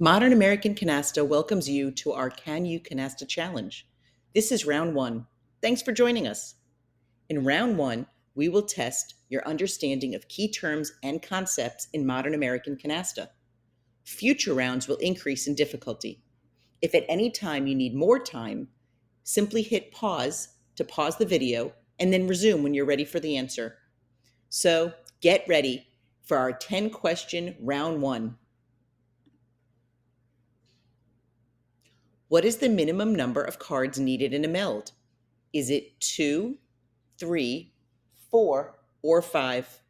Modern American Canasta welcomes you to our Can You Canasta challenge. This is round one. Thanks for joining us. In round one, we will test your understanding of key terms and concepts in modern American Canasta. Future rounds will increase in difficulty. If at any time you need more time, simply hit pause to pause the video and then resume when you're ready for the answer. So get ready for our 10-question round one. What is the minimum number of cards needed in a meld? Is it 2, 3, 4, or 5?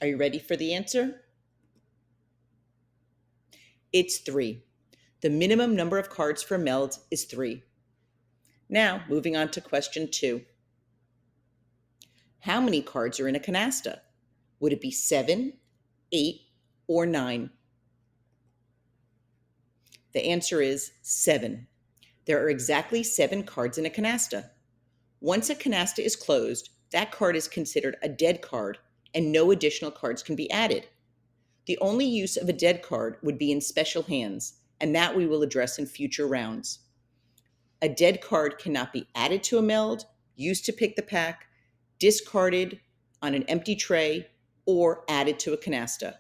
Are you ready for the answer? It's 3. The minimum number of cards for meld is 3. Now, moving on to question 2. How many cards are in a canasta? Would it be 7, 8, or 9? The answer is 7. There are exactly 7 cards in a canasta. Once a canasta is closed, that card is considered a dead card and no additional cards can be added. The only use of a dead card would be in special hands, and that we will address in future rounds. A dead card cannot be added to a meld, used to pick the pack, discarded on an empty tray, or added to a canasta.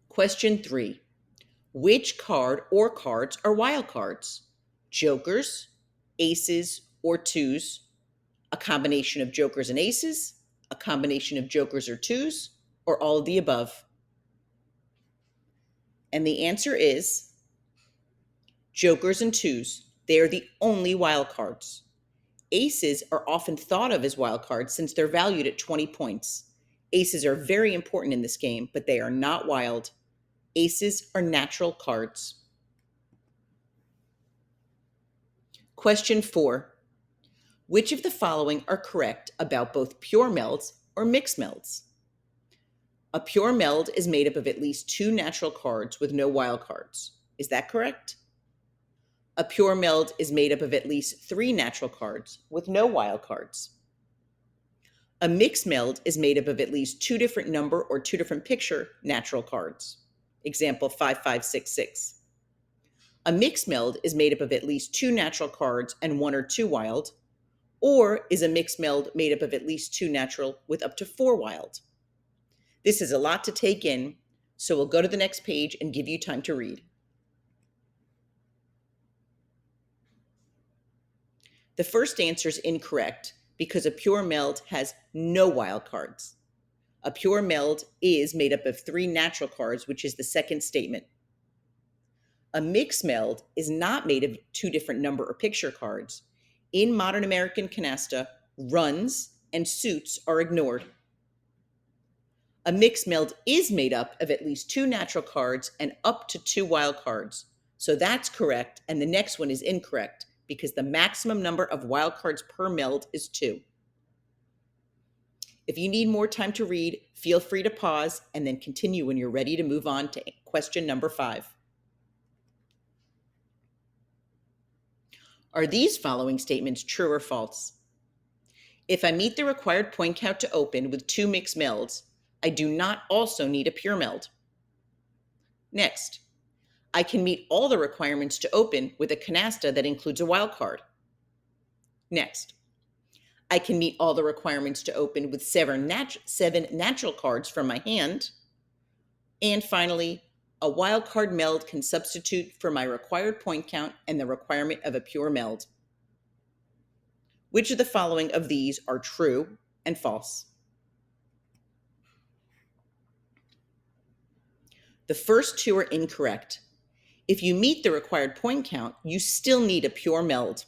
Question 3. Which card or cards are wild cards? Jokers, aces, or twos, a combination of jokers and aces, a combination of jokers or twos, or all of the above? And the answer is jokers and twos. They are the only wild cards. Aces are often thought of as wild cards since they're valued at 20 points. Aces are very important in this game, but they are not wild. Aces are natural cards. Question 4. Which of the following are correct about both pure melds or mixed melds? A pure meld is made up of at least 2 natural cards with no wild cards. Is that correct? A pure meld is made up of at least 3 natural cards with no wild cards. A mixed meld is made up of at least 2 different number or 2 different picture natural cards. Example 5566. A mixed meld is made up of at least 2 natural cards and 1 or 2 wild, or is a mixed meld made up of at least 2 natural with up to 4 wild? This is a lot to take in, so we'll go to the next page and give you time to read. The first answer is incorrect because a pure meld has no wild cards. A pure meld is made up of 3 natural cards, which is the second statement. A mixed meld is not made of 2 different number or picture cards. In modern American canasta, runs and suits are ignored. A mixed meld is made up of at least 2 natural cards and up to 2 wild cards. So that's correct, and the next one is incorrect because the maximum number of wild cards per meld is 2. If you need more time to read, feel free to pause and then continue when you're ready to move on to question number 5. Are these following statements true or false? If I meet the required point count to open with 2 mixed melds, I do not also need a pure meld. Next, I can meet all the requirements to open with a canasta that includes a wild card. Next, I can meet all the requirements to open with 7 natural cards from my hand. And finally, a wild card meld can substitute for my required point count and the requirement of a pure meld. Which of the following of these are true and false? The first 2 are incorrect. If you meet the required point count, you still need a pure meld.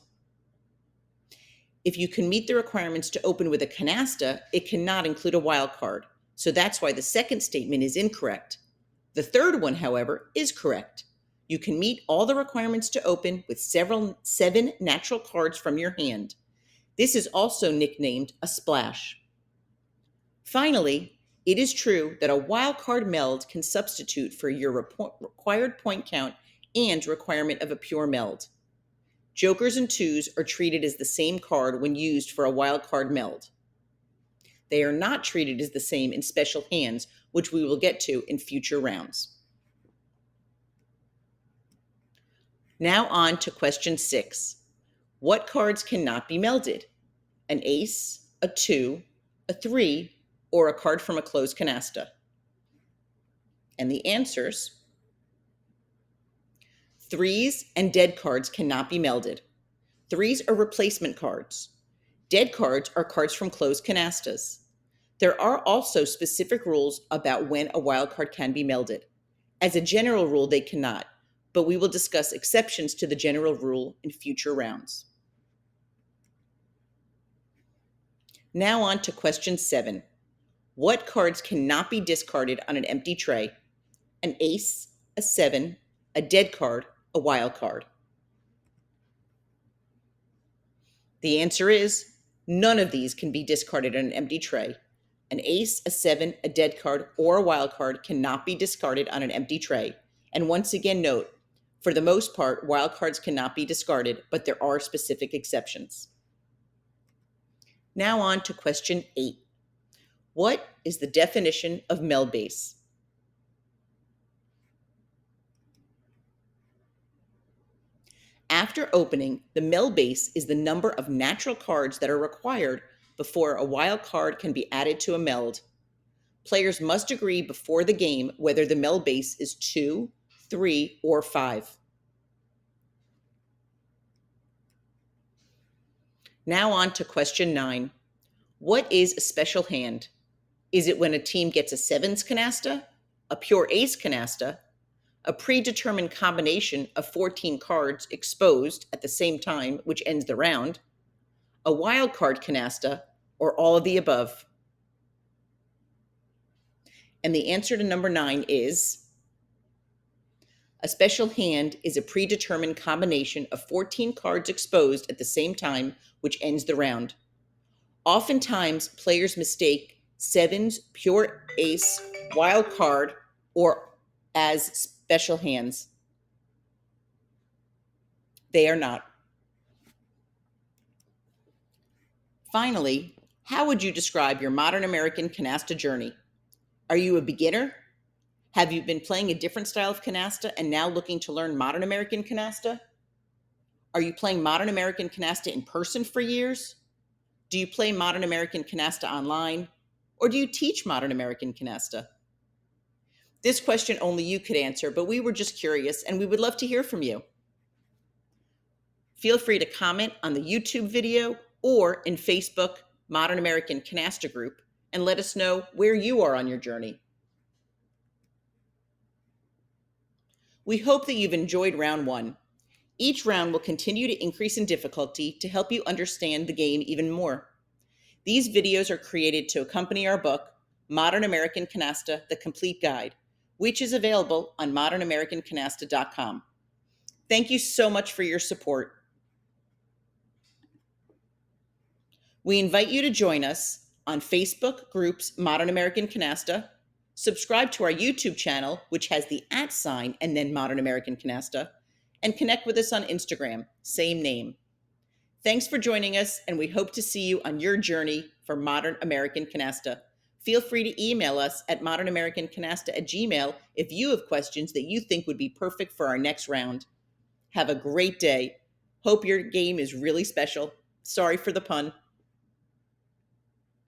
If you can meet the requirements to open with a canasta, it cannot include a wild card. So that's why the second statement is incorrect. The third one, however, is correct. You can meet all the requirements to open with 7 natural cards from your hand. This is also nicknamed a splash. Finally, it is true that a wild card meld can substitute for your required point count and requirement of a pure meld. Jokers and twos are treated as the same card when used for a wild card meld. They are not treated as the same in special hands, which we will get to in future rounds. Now on to question 6. What cards cannot be melded? An ace, a 2, a 3, or a card from a closed canasta? And the answers: threes and dead cards cannot be melded. Threes are replacement cards. Dead cards are cards from closed canastas. There are also specific rules about when a wild card can be melded. As a general rule, they cannot, but we will discuss exceptions to the general rule in future rounds. Now on to question 7. What cards cannot be discarded on an empty tray? An ace, a 7, a dead card, a wild card. The answer is none of these can be discarded on an empty tray. An ace, a 7, a dead card, or a wild card cannot be discarded on an empty tray. And once again, note, for the most part, wild cards cannot be discarded, but there are specific exceptions. Now on to question 8. What is the definition of meld base? After opening, the meld base is the number of natural cards that are required before a wild card can be added to a meld. Players must agree before the game whether the meld base is 2, 3, or 5. Now on to question 9. What is a special hand? Is it when a team gets a 7s canasta, a pure ace canasta, a predetermined combination of 14 cards exposed at the same time, which ends the round, a wild card canasta, or all of the above? And the answer to number 9 is a special hand is a predetermined combination of 14 cards exposed at the same time, which ends the round. Oftentimes, players mistake 7s, pure ace, wild card, or as special hands. They are not. Finally, how would you describe your modern American canasta journey? Are you a beginner? Have you been playing a different style of canasta and now looking to learn modern American canasta? Are you playing modern American canasta in person for years? Do you play modern American canasta online? Or do you teach modern American canasta? This question only you could answer, but we were just curious and we would love to hear from you. Feel free to comment on the YouTube video or in Facebook Modern American Canasta group and let us know where you are on your journey. We hope that you've enjoyed round 1. Each round will continue to increase in difficulty to help you understand the game even more. These videos are created to accompany our book, Modern American Canasta, The Complete Guide, which is available on modernamericancanasta.com. Thank you so much for your support. We invite you to join us on Facebook groups Modern American Canasta, subscribe to our YouTube channel, which has the @ and then Modern American Canasta, and connect with us on Instagram, same name. Thanks for joining us, and we hope to see you on your journey for Modern American Canasta. Feel free to email us at modernamericancanasta@gmail.com if you have questions that you think would be perfect for our next round. Have a great day. Hope your game is really special. Sorry for the pun.